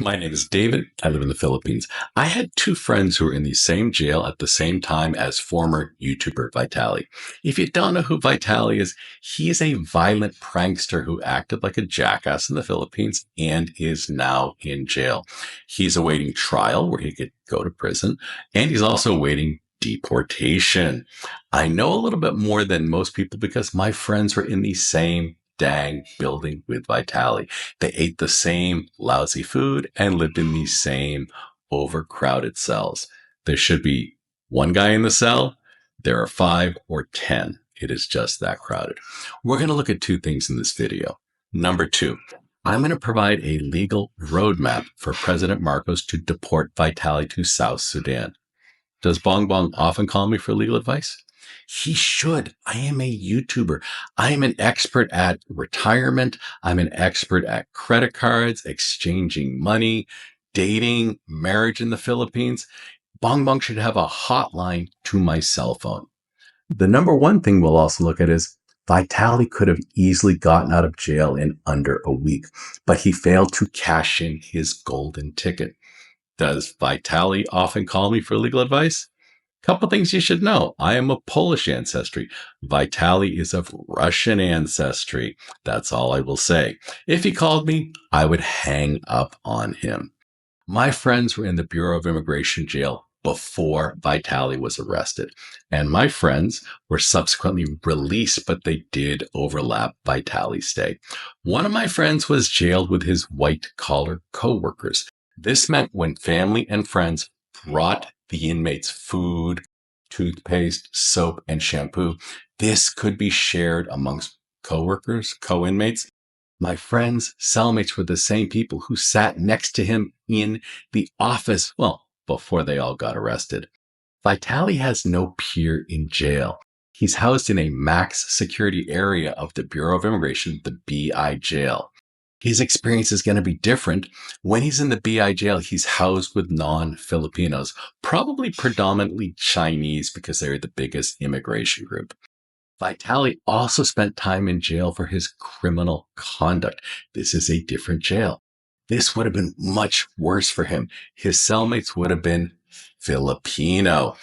My name is David. I live in the Philippines. I had two friends who were in the same jail at the same time as former YouTuber Vitali. If you don't know who Vitali is, he is a violent prankster who acted like a jackass in the Philippines and is now in jail. He's awaiting trial where he could go to prison, and he's also awaiting deportation. I know a little bit more than most people because my friends were in the same dang building with Vitali. They ate the same lousy food and lived in the same overcrowded cells. There should be one guy in the cell. There are 5 or 10. It is just that crowded. We're going to look at two things in this video. Number two, I'm going to provide a legal roadmap for President Marcos to deport Vitali to South Sudan. Does Bong Bong often call me for legal advice? He should. I am a YouTuber. I am an expert at retirement. I'm an expert at credit cards, exchanging money, dating, marriage in the Philippines. Bong Bong should have a hotline to my cell phone. The number one thing we'll also look at is Vitali could have easily gotten out of jail in under a week, but he failed to cash in his golden ticket. Does Vitali often call me for legal advice? Couple things you should know. I am of Polish ancestry. Vitali is of Russian ancestry. That's all I will say. If he called me, I would hang up on him. My friends were in the Bureau of Immigration jail before Vitali was arrested. And my friends were subsequently released, but they did overlap Vitali's stay. One of my friends was jailed with his white-collar co-workers. This meant when family and friends brought the inmates food, toothpaste, soap, and shampoo, this could be shared amongst coworkers, co-inmates. My friends' cellmates were the same people who sat next to him in the office, well, before they all got arrested. Vitali has no peer in jail. He's housed in a max security area of the Bureau of Immigration, the BI jail. His experience is going to be different. When he's in the BI jail, he's housed with non-Filipinos, probably predominantly Chinese because they're the biggest immigration group. Vitali also spent time in jail for his criminal conduct. This is a different jail. This would have been much worse for him. His cellmates would have been Filipino.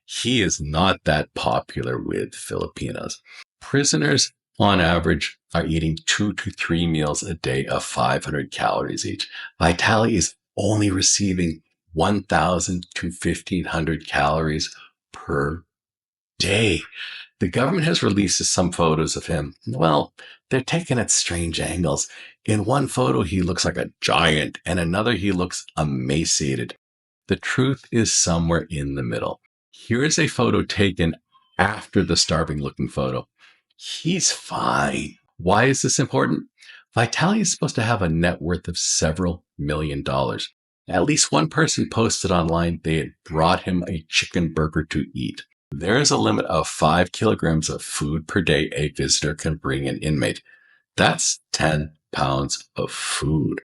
He is not that popular with Filipinos. Prisoners on average are eating 2 to 3 meals a day of 500 calories each. Vitali is only receiving 1,000 to 1,500 calories per day. The government has released some photos of him. Well, they're taken at strange angles. In one photo, he looks like a giant, and another, he looks emaciated. The truth is somewhere in the middle. Here is a photo taken after the starving-looking photo. He's fine. Why is this important? Vitali is supposed to have a net worth of several $million. At least one person posted online they had brought him a chicken burger to eat. There is a limit of 5 kilograms of food per day a visitor can bring an inmate. That's 10 pounds of food.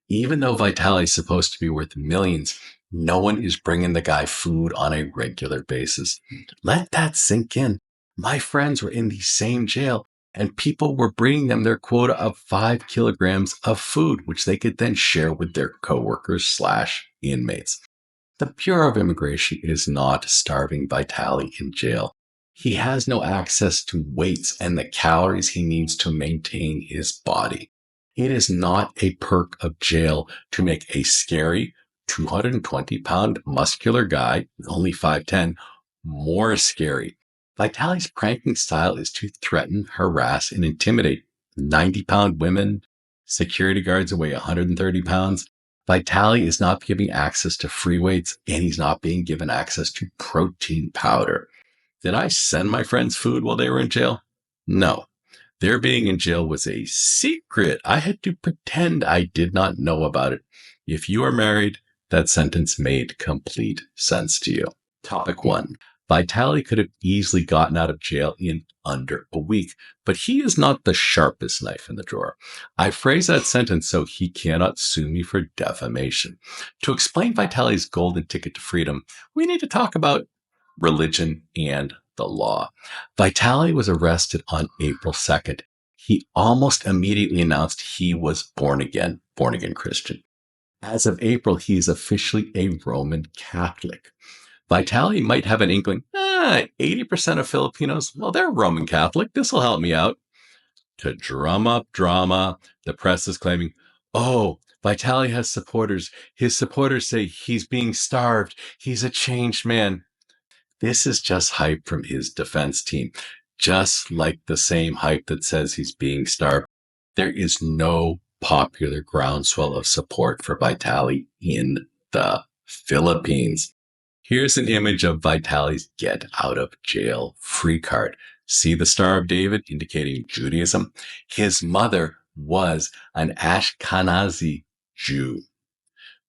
Even though Vitali is supposed to be worth millions, no one is bringing the guy food on a regular basis. Let that sink in. My friends were in the same jail, and people were bringing them their quota of 5 kilograms of food, which they could then share with their coworkers/inmates. The Bureau of Immigration is not starving Vitali in jail. He has no access to weights and the calories he needs to maintain his body. It is not a perk of jail to make a scary 220-pound muscular guy, only 5'10", more scary. Vitali's pranking style is to threaten, harass, and intimidate 90-pound women, security guards who weigh 130 pounds. Vitali is not giving access to free weights, and he's not being given access to protein powder. Did I send my friends food while they were in jail? No. Their being in jail was a secret. I had to pretend I did not know about it. If you are married, that sentence made complete sense to you. Topic 1. Vitali could have easily gotten out of jail in under a week, but he is not the sharpest knife in the drawer. I phrase that sentence so he cannot sue me for defamation. To explain Vitali's golden ticket to freedom, we need to talk about religion and the law. Vitali was arrested on April 2nd. He almost immediately announced he was born again Christian. As of April, he is officially a Roman Catholic. Vitali might have an inkling, 80% of Filipinos, well, they're Roman Catholic. This will help me out. To drum up drama, the press is claiming, oh, Vitali has supporters. His supporters say he's being starved. He's a changed man. This is just hype from his defense team, just like the same hype that says he's being starved. There is no popular groundswell of support for Vitali in the Philippines. Here's an image of Vitali's get out of jail free card. See the Star of David indicating Judaism? His mother was an Ashkenazi Jew.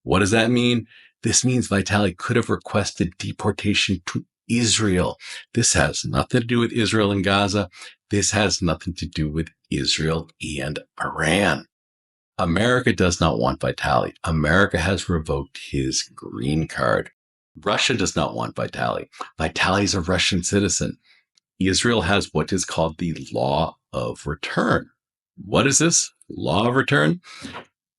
What does that mean? This means Vitali could have requested deportation to Israel. This has nothing to do with Israel and Gaza. This has nothing to do with Israel and Iran. America does not want Vitali. America has revoked his green card. Russia does not want Vitali. Vitali is a Russian citizen. Israel has what is called the law of return. What is this law of return?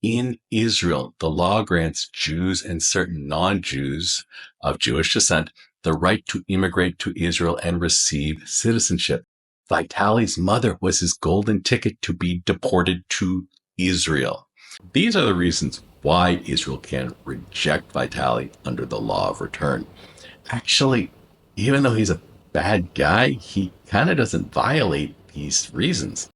In Israel, the law grants Jews and certain non-Jews of Jewish descent the right to immigrate to Israel and receive citizenship. Vitali's mother was his golden ticket to be deported to Israel. These are the reasons why Israel can reject Vitali under the law of return. Actually, even though he's a bad guy, he kind of doesn't violate these reasons.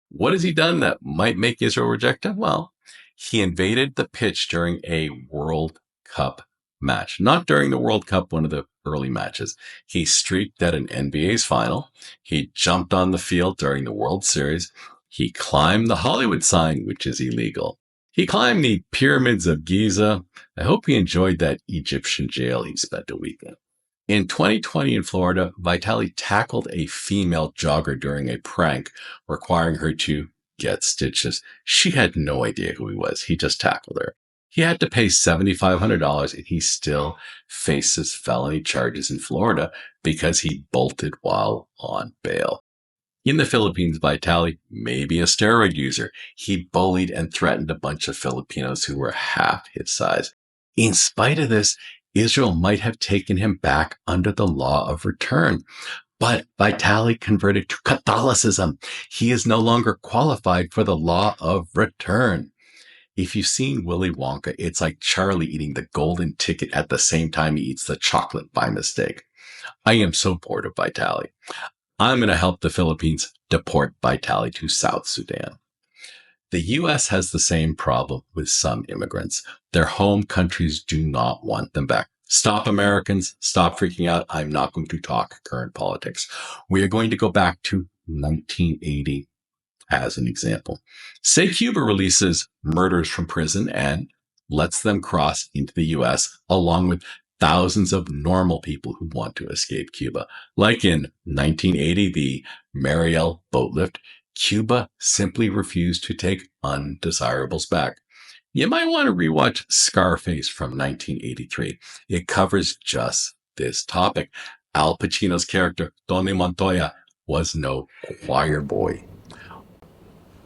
What has he done that might make Israel reject him? Well, he invaded the pitch during a World Cup match. Not during the World Cup, one of the early matches. He streaked at an NBA's final. He jumped on the field during the World Series. He climbed the Hollywood sign, which is illegal. He climbed the pyramids of Giza. I hope he enjoyed that Egyptian jail he spent a week in. In 2020 in Florida, Vitali tackled a female jogger during a prank, requiring her to get stitches. She had no idea who he was. He just tackled her. He had to pay $7,500 and he still faces felony charges in Florida because he bolted while on bail. In the Philippines, Vitali may be a steroid user. He bullied and threatened a bunch of Filipinos who were half his size. In spite of this, Israel might have taken him back under the law of return. But Vitali converted to Catholicism. He is no longer qualified for the law of return. If you've seen Willy Wonka, it's like Charlie eating the golden ticket at the same time he eats the chocolate by mistake. I am so bored of Vitali. I'm going to help the Philippines deport Vitali to South Sudan. The U.S. has the same problem with some immigrants. Their home countries do not want them back. Stop, Americans. Stop freaking out. I'm not going to talk current politics. We are going to go back to 1980 as an example. Say Cuba releases murderers from prison and lets them cross into the U.S. along with thousands of normal people who want to escape Cuba. Like in 1980, the Mariel boat lift, Cuba simply refused to take undesirables back. You might want to rewatch Scarface from 1983. It covers just this topic. Al Pacino's character, Tony Montoya, was no choir boy.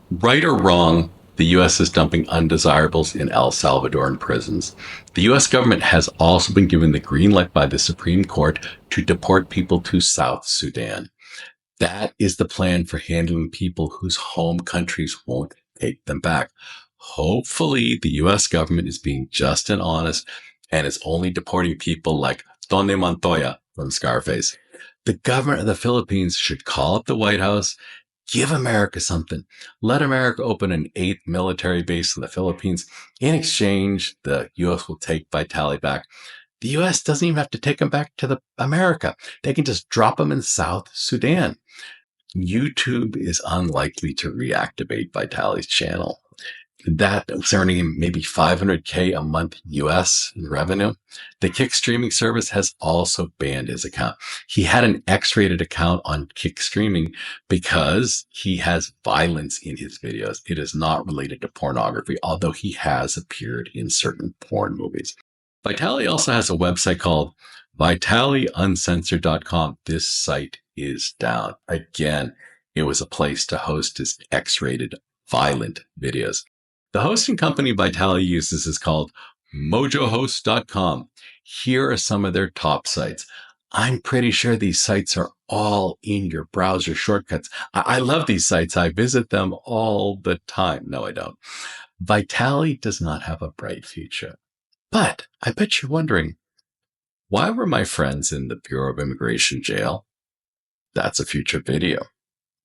Right or wrong, the U.S. is dumping undesirables in El Salvadoran prisons. The U.S. government has also been given the green light by the Supreme Court to deport people to South Sudan. That is the plan for handling people whose home countries won't take them back. Hopefully, the U.S. government is being just and honest and is only deporting people like Tony Montoya from Scarface. The government of the Philippines should call up the White House, give America something. Let America open an 8th military base in the Philippines. In exchange, the U.S. will take Vitali back. The U.S. doesn't even have to take them back to America. They can just drop them in South Sudan. YouTube is unlikely to reactivate Vitali's channel. That was earning him maybe $500K a month US in revenue. The Kick streaming service has also banned his account. He had an X-rated account on Kick streaming because he has violence in his videos. It is not related to pornography, although he has appeared in certain porn movies. Vitali also has a website called VitaliUncensored.com. This site is down. Again, it was a place to host his X-rated violent videos. The hosting company Vitali uses is called mojohost.com. Here are some of their top sites. I'm pretty sure these sites are all in your browser shortcuts. I love these sites. I visit them all the time. No, I don't. Vitali does not have a bright future. But I bet you're wondering, why were my friends in the Bureau of Immigration jail? That's a future video.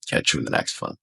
Catch you in the next one.